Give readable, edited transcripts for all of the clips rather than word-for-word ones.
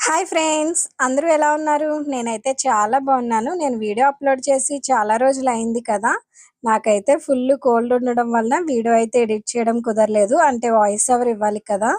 Hi friends, అందరూ ఎలా ఉన్నారు? నేనైతే చాలా బాగున్నాను. నేను వీడియో అప్లోడ్ చేసి చాలా రోజులైంది కదా! నాకైతే ఫుల్ కోల్డ్ ఉండడం వల్ల వీడియో అయితే ఎడిట్ చేయడం కుదరలేదు. అంటే వాయిస్ ఓవర్ ఇవ్వాలి కదా!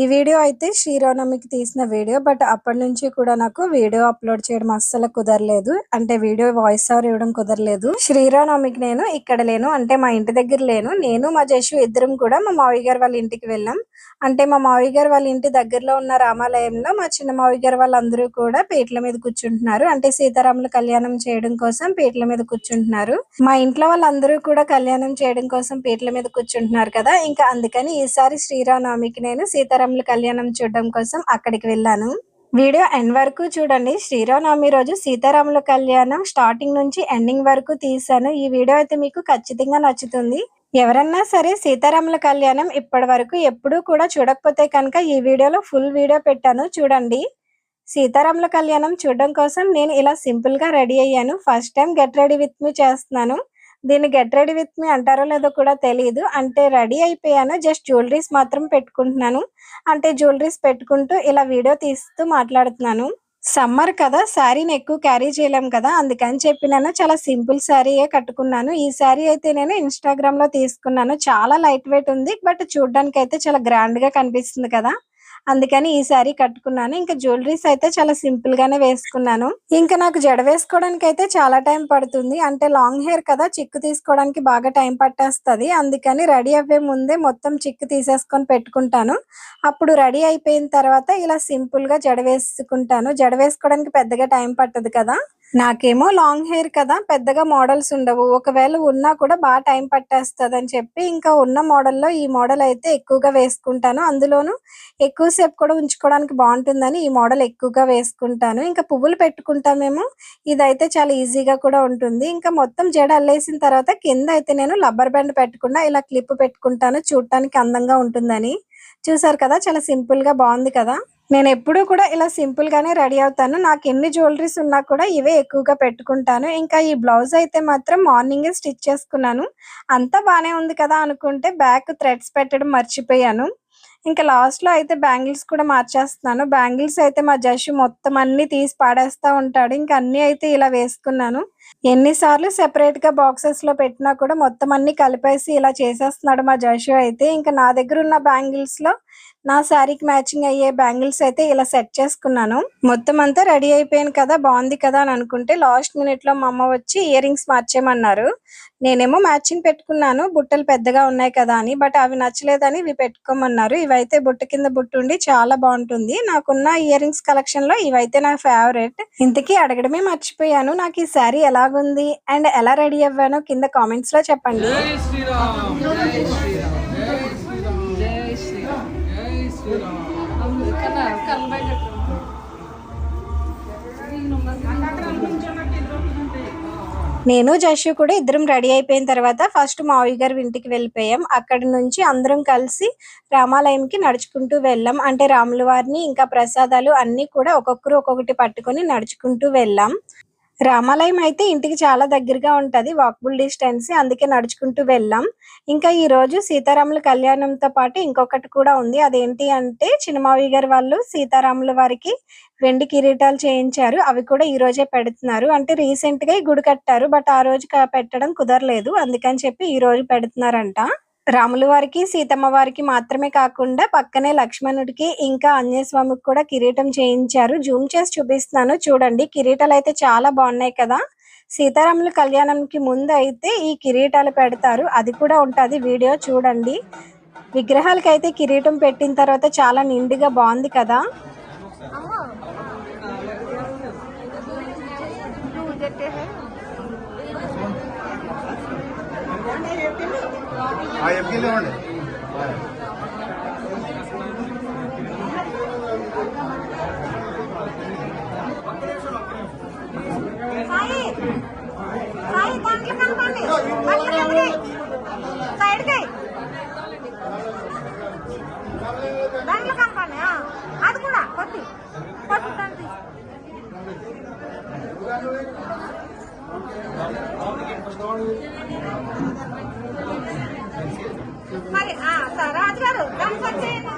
ఈ వీడియో అయితే శ్రీరామనవమికి తీసిన వీడియో. బట్ అప్పటి నుంచి కూడా నాకు వీడియో అప్లోడ్ చేయడం అస్సలు కుదరలేదు. అంటే వీడియో వాయిస్ ఓవర్ ఇవ్వడం కుదరలేదు. శ్రీరామనవమికి నేను ఇక్కడ లేను. అంటే మా ఇంటి దగ్గర లేను. నేను మా జషు ఇద్దరం కూడా మా మావయ్య గారు వాళ్ళ ఇంటికి వెళ్ళాం. అంటే మా మావయ్య గారు వాళ్ళ ఇంటి దగ్గరలో ఉన్న రామాలయంలో మా చిన్న మావయ్య గారు వాళ్ళందరూ కూడా పీటల మీద కూర్చుంటున్నారు. అంటే సీతారాముల కళ్యాణం చేయడం కోసం పీటల మీద కూర్చుంటున్నారు. మా ఇంట్లో వాళ్ళందరూ కూడా కళ్యాణం చేయడం కోసం పీటల మీద కూర్చుంటున్నారు కదా! ఇంకా అందుకని ఈసారి శ్రీరామనవమికి నేను సీతారాముల కళ్యాణం చూడడం కోసం అక్కడికి వెళ్ళాను. వీడియో ఎండ్ వరకు చూడండి. శ్రీరామనవమి రోజు సీతారాముల కళ్యాణం స్టార్టింగ్ నుంచి ఎండింగ్ వరకు తీశాను. ఈ వీడియో అయితే మీకు ఖచ్చితంగా నచ్చుతుంది. ఎవరన్నా సరే సీతారాముల కళ్యాణం ఇప్పటి వరకు ఎప్పుడూ కూడా చూడకపోతే కనుక ఈ వీడియోలో ఫుల్ వీడియో పెట్టాను చూడండి. సీతారాముల కళ్యాణం చూడడం కోసం నేను ఇలా సింపుల్ గా రెడీ అయ్యాను. First time get ready with me చేస్తున్నాను. దీన్ని గెట్ రెడీ విత్ మీ అంటారో లేదో కూడా తెలియదు. అంటే రెడీ అయిపోయాను, జస్ట్ జ్యువెలరీస్ మాత్రం పెట్టుకుంటున్నాను. అంటే జ్యువెలరీస్ పెట్టుకుంటూ ఇలా వీడియో తీస్తూ మాట్లాడుతున్నాను. సమ్మర్ కదా, శారీని ఎక్కువ క్యారీ చేయలేం కదా, అందుకని చెప్పి నేను చాలా సింపుల్ శారీయే కట్టుకున్నాను. ఈ శారీ అయితే నేను ఇన్స్టాగ్రామ్ లో తీసుకున్నాను. చాలా లైట్ వెయిట్ ఉంది, బట్ చూడడానికి అయితే చాలా గ్రాండ్ గా కనిపిస్తుంది కదా, అందుకని ఈ శారీ కట్టుకున్నాను. ఇంకా జ్యువెలరీస్ అయితే చాలా సింపుల్ గానే వేసుకున్నాను. ఇంకా నాకు జడ వేసుకోవడానికి అయితే చాలా టైం పడుతుంది. అంటే లాంగ్ హెయిర్ కదా, చిక్కు తీసుకోవడానికి బాగా టైం పట్టేస్తుంది. అందుకని రెడీ అవ్వే ముందే మొత్తం చిక్కు తీసేసుకొని పెట్టుకుంటాను. అప్పుడు రెడీ అయిపోయిన తర్వాత ఇలా సింపుల్ గా జడ వేసుకుంటాను. జడ వేసుకోవడానికి పెద్దగా టైం పట్టదు కదా. నాకేమో లాంగ్ హెయిర్ కదా, పెద్దగా మోడల్స్ ఉండవు. ఒకవేళ ఉన్నా కూడా బాగా టైం పట్టేస్తుంది అని చెప్పి ఇంకా ఉన్న మోడల్లో ఈ మోడల్ అయితే ఎక్కువగా వేసుకుంటాను. అందులోనూ ఎక్కువసేపు కూడా ఉంచుకోవడానికి బాగుంటుందని ఈ మోడల్ ఎక్కువగా వేసుకుంటాను. ఇంకా పువ్వులు పెట్టుకుంటామేమో, ఇదైతే చాలా ఈజీగా కూడా ఉంటుంది. ఇంకా మొత్తం జడ అల్లేసిన తర్వాత కింద అయితే నేను రబ్బర్ బ్యాండ్ పెట్టకుండా ఇలా క్లిప్ పెట్టుకుంటాను, చూడటానికి అందంగా ఉంటుందని. చూసారు కదా, చాలా సింపుల్ గా బాగుంది కదా. నేను ఎప్పుడూ కూడా ఇలా సింపుల్ గానే రెడీ అవుతాను. నాకు ఎన్ని జ్యువెలరీస్ ఉన్నా కూడా ఇవే ఎక్కువగా పెట్టుకుంటాను. ఇంకా ఈ బ్లౌజ్ అయితే మాత్రం మార్నింగే స్టిచ్ చేసుకున్నాను. అంతా బానే ఉంది కదా అనుకుంటే బ్యాక్ థ్రెడ్స్ పెట్టడం మర్చిపోయాను. ఇంకా లాస్ట్ లో అయితే బ్యాంగిల్స్ కూడా మార్చేస్తున్నాను. బ్యాంగిల్స్ అయితే మా జషు మొత్తం అన్ని తీసి పాడేస్తా ఉంటాడు. ఇంకా అన్ని అయితే ఇలా వేసుకున్నాను. ఎన్నిసార్లు సెపరేట్ గా బాక్సెస్ లో పెట్టినా కూడా మొత్తం అన్ని కలిపేసి ఇలా చేసేస్తున్నాడు మా జషు అయితే. ఇంకా నా దగ్గర ఉన్న బ్యాంగిల్స్ లో నా శారీకి మ్యాచింగ్ అయ్యే బ్యాంగిల్స్ అయితే ఇలా సెట్ చేసుకున్నాను. మొత్తం అంతా రెడీ అయిపోయాను కదా, బాగుంది కదా అని అనుకుంటే లాస్ట్ మినిట్ లో మా అమ్మ వచ్చి ఇయర్ రింగ్స్ మార్చేయమన్నారు. నేనేమో మ్యాచింగ్ పెట్టుకున్నాను, బుట్టలు పెద్దగా ఉన్నాయి కదా అని. బట్ అవి నచ్చలేదని ఇవి పెట్టుకోమన్నారు. ఇవైతే బుట్ట కింద బుట్ట ఉండి చాలా బాగుంటుంది. నాకున్న ఇయర్ రింగ్స్ కలెక్షన్ లో ఇవైతే నా ఫేవరెట్. ఇంతకీ అడగడమే మర్చిపోయాను, నాకు ఈ శారీ ఎలాగుంది అండ్ ఎలా రెడీ అవ్వానో కింద కామెంట్స్ లో చెప్పండి. నేను జషు కూడా ఇద్దరం రెడీ అయిపోయిన తర్వాత ఫస్ట్ మావయ్య గారి ఇంటికి వెళ్ళిపోయాం. అక్కడి నుంచి అందరం కలిసి రామాలయంకి నడుచుకుంటూ వెళ్ళాం. అంటే రాముల వారిని ఇంకా ప్రసాదాలు అన్ని కూడా ఒక్కొక్కరు ఒక్కొక్కటి పట్టుకొని నడుచుకుంటూ వెళ్ళాం. రామాలయం అయితే ఇంటికి చాలా దగ్గరగా ఉంటది, వాకబుల్ డిస్టెన్స్, అందుకే నడుచుకుంటూ వెళ్ళాం. ఇంకా ఈ రోజు సీతారాముల కళ్యాణంతో పాటు ఇంకొకటి కూడా ఉంది. అదేంటి అంటే చిన్నమావయ్య గారు వాళ్ళు సీతారాముల వారికి వెండి కిరీటాలు చేయించారు. అవి కూడా ఈ రోజే పెడుతున్నారు. అంటే రీసెంట్ గా ఈ గుడి కట్టారు, బట్ ఆ రోజు పెట్టడం కుదరలేదు, అందుకని చెప్పి ఈ రోజు పెడుతున్నారంట. రాముల వారికి సీతమ్మ వారికి మాత్రమే కాకుండా పక్కనే లక్ష్మణుడికి ఇంకా ఆంజనేయ స్వామికి కూడా కిరీటం చేయించారు. జూమ్ చేసి చూపిస్తున్నాను చూడండి. కిరీటాలు అయితే చాలా బాగున్నాయి కదా. సీతారాముల కళ్యాణంకి ముందు అయితే ఈ కిరీటాలు పెడతారు, అది కూడా ఉంటది, వీడియో చూడండి. విగ్రహాలకి అయితే కిరీటం పెట్టిన తర్వాత చాలా నిండుగా బాగుంది కదా. అది కూడా కొట్టి మరి రాజు గారు దానికి వచ్చేయండి.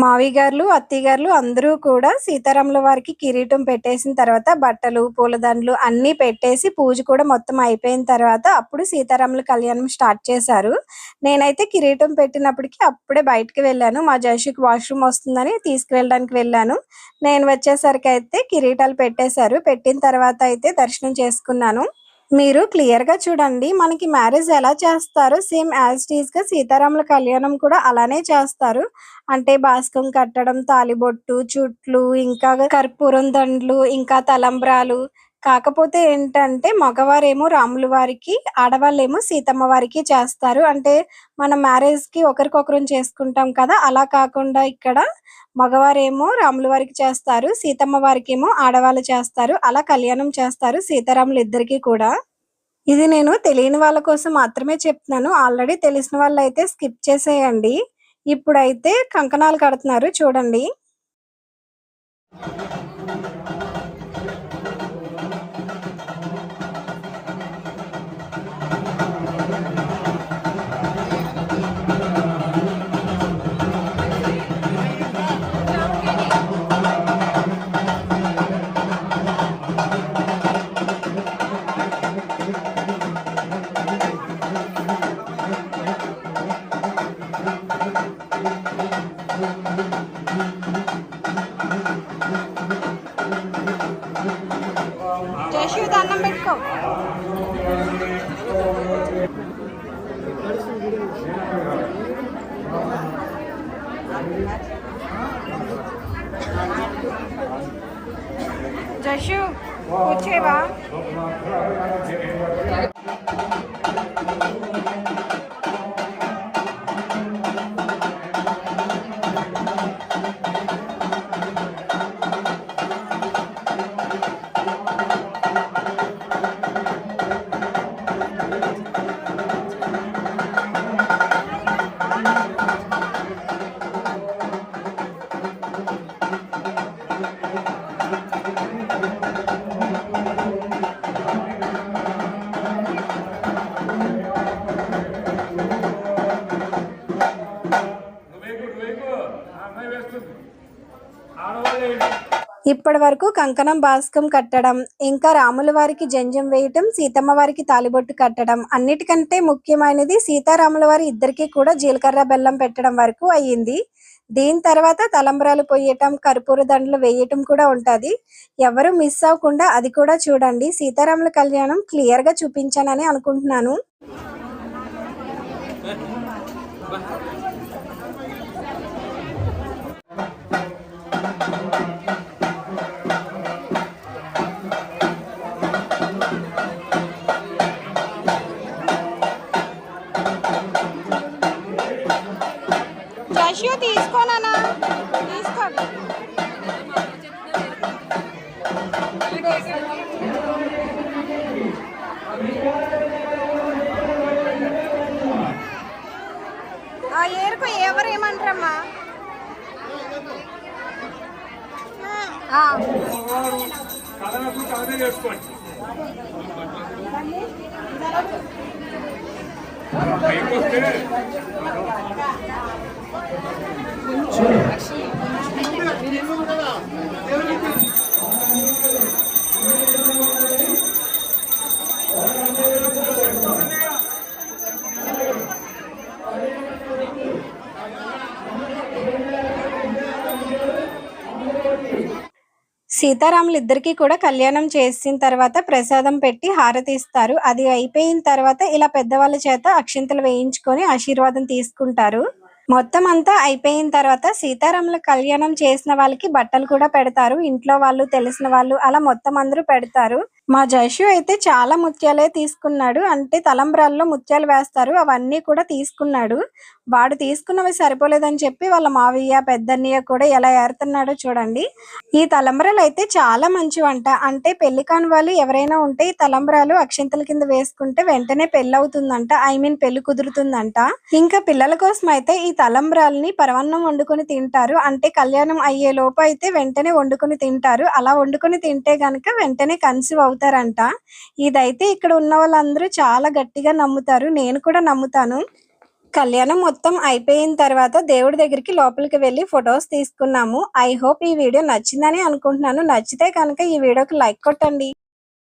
మావి గారు అత్తయ్య గారు అందరూ కూడా సీతారాముల వారికి కిరీటం పెట్టేసిన తర్వాత బట్టలు పూలదండలు అన్ని పెట్టేసి పూజ కూడా మొత్తం అయిపోయిన తర్వాత అప్పుడు సీతారాముల కళ్యాణం స్టార్ట్ చేశారు. నేనైతే కిరీటం పెట్టినప్పటికి అప్పుడే బయటకు వెళ్ళాను. మా జయశ్రీకి వాష్రూమ్ వస్తుందని తీసుకువెళ్ళడానికి వెళ్ళాను. నేను వచ్చేసరికి అయితే కిరీటాలు పెట్టేశారు. పెట్టిన తర్వాత అయితే దర్శనం చేసుకున్నాను. మీరు క్లియర్ గా చూడండి. మనకి మ్యారేజ్ ఎలా చేస్తారో సేమ్ యాజ్ ఇట్ ఈజ్ గా సీతారాముల కళ్యాణం కూడా అలానే చేస్తారు. అంటే బాస్కం కట్టడం, తాలిబొట్టు, చుట్లు, ఇంకా కర్పూరం దండలు, ఇంకా తలంబ్రాలు. కాకపోతే ఏంటంటే మగవారేమో రాముల వారికి, ఆడవాళ్ళేమో సీతమ్మ వారికి చేస్తారు. అంటే మనం మ్యారేజ్ కి ఒకరికొకరం చేసుకుంటాం కదా, అలా కాకుండా ఇక్కడ మగవారేమో రాముల వారికి చేస్తారు, సీతమ్మ వారికేమో ఆడవాళ్ళు చేస్తారు. అలా కళ్యాణం చేస్తారు సీతారాములు ఇద్దరికి కూడా. ఇది నేను తెలియని వాళ్ళ కోసం మాత్రమే చెప్తున్నాను. ఆల్రెడీ తెలిసిన వాళ్ళు అయితే స్కిప్ చేసేయండి. ఇప్పుడైతే కంకణాలు కడుతున్నారు చూడండి. జయశ్రీ దండం పెట్టుకో. జయశ్రీ వచ్చేవా? ఇప్పటి వరకు కంకణం బాస్కం కట్టడం, ఇంకా రాముల వారికి జంజం వేయటం, సీతమ్మ వారికి తాలిబొట్టు కట్టడం, అన్నిటికంటే ముఖ్యమైనది సీతారాముల వారి ఇద్దరికి కూడా జీలకర్ర బెల్లం పెట్టడం వరకు అయ్యింది. దీని తర్వాత తలంబ్రాలు పొయ్యటం, కర్పూర దండలు వేయటం కూడా ఉంటది. ఎవరు మిస్ అవ్వకుండా అది కూడా చూడండి. సీతారాముల కళ్యాణం క్లియర్ గా చూపించానని అనుకుంటున్నాను. జయశ్రీ తీసుకోనా? తీసుకో. ఏరుకు ఎవరు ఏమంటారమ్మా? సీతారాములు ఇద్దరికి కూడా కళ్యాణం చేసిన తర్వాత ప్రసాదం పెట్టి హారతి ఇస్తారు. అది అయిపోయిన తర్వాత ఇలా పెద్దవాళ్ళ చేత అక్షింతలు వేయించుకొని ఆశీర్వాదం తీసుకుంటారు. మొత్తం అంతా అయిపోయిన తర్వాత సీతారాముల కళ్యాణం చేసిన వాళ్ళకి బట్టలు కూడా పెడతారు. ఇంట్లో వాళ్ళు, తెలిసిన వాళ్ళు, అలా మొత్తం అందరూ పెడతారు. మా జైషు అయితే చాలా ముత్యాలే తీసుకున్నాడు. అంటే తలంబ్రాల్లో ముత్యాలు వేస్తారు. అవన్నీ కూడా తీసుకున్నాడు. వాడు తీసుకున్నవి సరిపోలేదని చెప్పి వాళ్ళ మావయ్య, పెద్దన్నయ్య కూడా ఎలా ఏరుతున్నాడో చూడండి. ఈ తలంబ్రాలు అయితే చాలా మంచివంట. అంటే పెళ్లి కాని వాళ్ళు ఎవరైనా ఉంటే ఈ తలంబ్రాలు అక్షింతల కింద వేసుకుంటే వెంటనే పెళ్లి అవుతుందంట. పెళ్లి కుదురుతుందంట. ఇంకా పిల్లల కోసం అయితే ఈ తలంబ్రాలని పరమాన్నం వండుకొని తింటారు. అంటే కళ్యాణం అయ్యే లోపు అయితే వెంటనే వండుకొని తింటారు. అలా వండుకొని తింటే గనక వెంటనే కన్సీవ్ అవుతారంట. ఇదైతే ఇక్కడ ఉన్న వాళ్ళందరూ చాలా గట్టిగా నమ్ముతారు. నేను కూడా నమ్ముతాను. కళ్యాణం మొత్తం అయిపోయిన తర్వాత దేవుడి దగ్గరికి లోపలికి వెళ్ళి ఫొటోస్ తీసుకున్నాము. ఐ హోప్ ఈ వీడియో నచ్చిందని అనుకుంటున్నాను. నచ్చితే కనుక ఈ వీడియోకి లైక్ కొట్టండి.